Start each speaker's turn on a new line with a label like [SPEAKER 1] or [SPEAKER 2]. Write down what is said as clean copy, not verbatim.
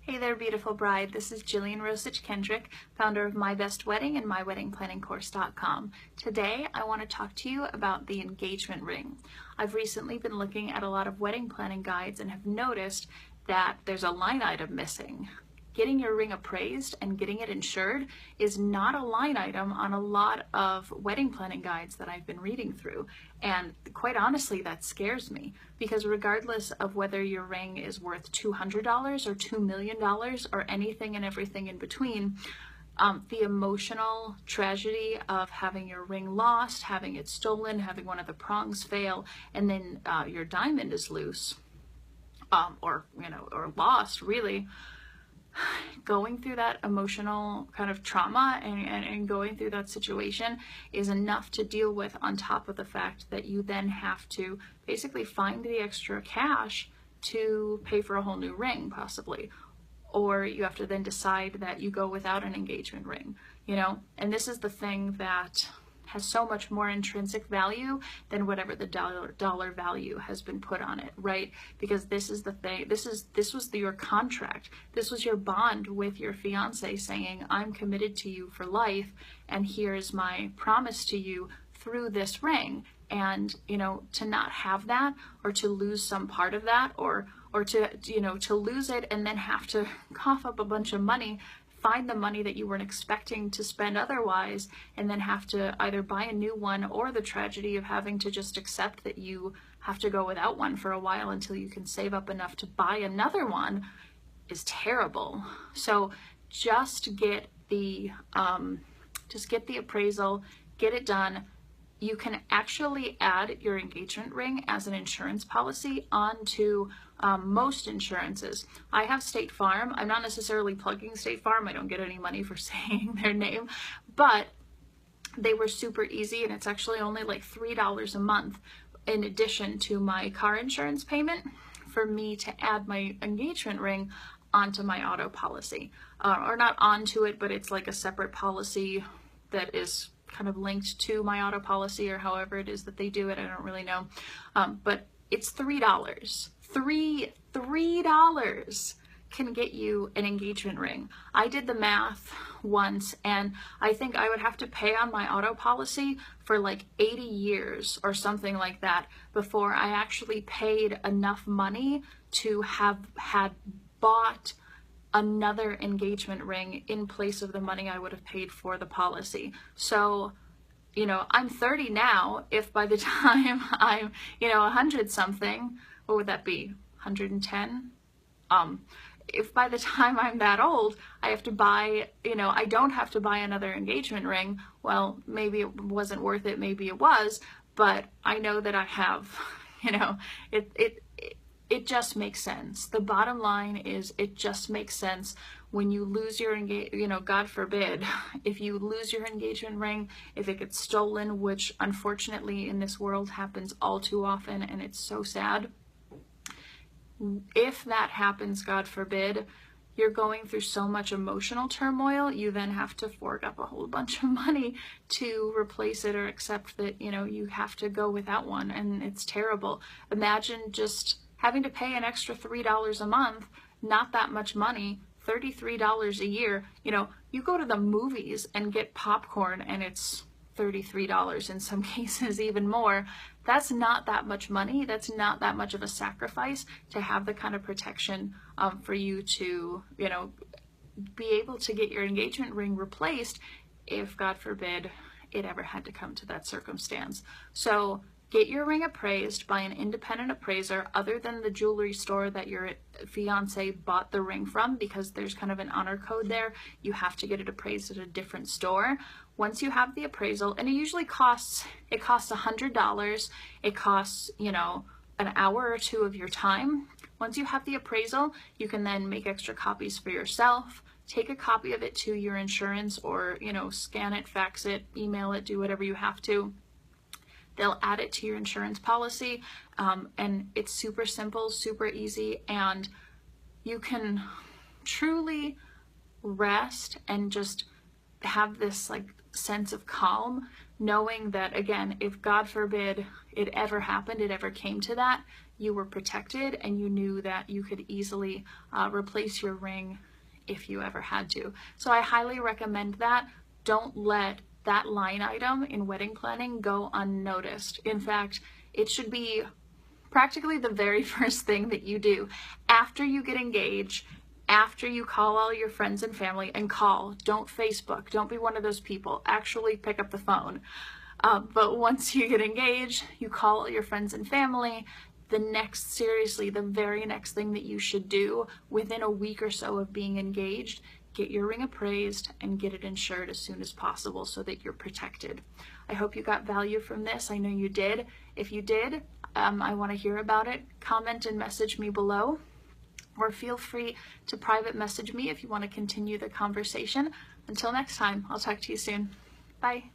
[SPEAKER 1] Hey there, beautiful bride. This is Jillian Rosich Kendrick, founder of My Best Wedding and MyWeddingPlanningCourse.com. Today, I want to talk to you about the engagement ring. I've recently been looking at a lot of wedding planning guides and have noticed that there's a line item missing. Getting your ring appraised and getting it insured is not a line item on a lot of wedding planning guides that I've been reading through. And quite honestly, that scares me because regardless of whether your ring is worth $200 or $2 million or anything and everything in between, the emotional tragedy of having your ring lost, having it stolen, having one of the prongs fail, and then your diamond is loose, or lost, really. Going through that emotional kind of trauma and going through that situation is enough to deal with, on top of the fact that you then have to basically find the extra cash to pay for a whole new ring, possibly. Or you have to then decide that you go without an engagement ring, and this is the thing that has so much more intrinsic value than whatever the dollar value has been put on it, right? Because this is the thing, this was your contract. This was your bond with your fiance saying, I'm committed to you for life, and here's my promise to you through this ring. And, to not have that, or to lose some part of that, or to lose it and then have to cough up a bunch of money, find the money that you weren't expecting to spend otherwise, and then have to either buy a new one, or the tragedy of having to just accept that you have to go without one for a while until you can save up enough to buy another one, is terrible. So just get the appraisal, get it done. You can actually add your engagement ring as an insurance policy onto most insurances. I have State Farm. I'm not necessarily plugging State Farm. I don't get any money for saying their name, but they were super easy, and it's actually only like $3 a month in addition to my car insurance payment for me to add my engagement ring onto my auto policy. Or not onto it, but it's like a separate policy that is kind of linked to my auto policy, or however it is that they do it. I don't really know. But it's $3. $3 can get you an engagement ring. I did the math once, and I think I would have to pay on my auto policy for like 80 years or something like that before I actually paid enough money to have had bought another engagement ring in place of the money I would have paid for the policy. So, I'm 30 now. If by the time I'm, 100 something, what would that be? 110? If by the time I'm that old, I have to buy, I don't have to buy another engagement ring, well, maybe it wasn't worth it, maybe it was, but I know that I have, it just makes sense. The bottom line is, it just makes sense. When you lose your God forbid, if you lose your engagement ring, if it gets stolen, which unfortunately in this world happens all too often, and it's so sad. If that happens, God forbid, you're going through so much emotional turmoil, you then have to fork up a whole bunch of money to replace it, or accept that, you have to go without one, and it's terrible. Imagine just having to pay an extra $3 a month, not that much money, $33 a year. You go to the movies and get popcorn and it's $33, in some cases even more. That's not that much money. That's not that much of a sacrifice to have the kind of protection for you to, be able to get your engagement ring replaced if, God forbid, it ever had to come to that circumstance. So get your ring appraised by an independent appraiser other than the jewelry store that your fiance bought the ring from, because there's kind of an honor code there. You have to get it appraised at a different store. Once you have the appraisal, and it usually costs $100. It costs, an hour or two of your time. Once you have the appraisal, you can then make extra copies for yourself, take a copy of it to your insurance, or, scan it, fax it, email it, do whatever you have to. They'll add it to your insurance policy, and it's super simple, super easy, and you can truly rest and just have this sense of calm, knowing that, again, if God forbid it ever happened, it ever came to that, you were protected and you knew that you could easily replace your ring if you ever had to. So I highly recommend that. Don't let that line item in wedding planning go unnoticed. In fact, it should be practically the very first thing that you do after you get engaged, after you call all your friends and family, and call. Don't Facebook. Don't be one of those people. Actually pick up the phone. But once you get engaged, you call all your friends and family. Seriously, the very next thing that you should do within a week or so of being engaged, get your ring appraised and get it insured as soon as possible so that you're protected. I hope you got value from this. I know you did. If you did, I want to hear about it. Comment and message me below, or feel free to private message me if you want to continue the conversation. Until next time, I'll talk to you soon. Bye.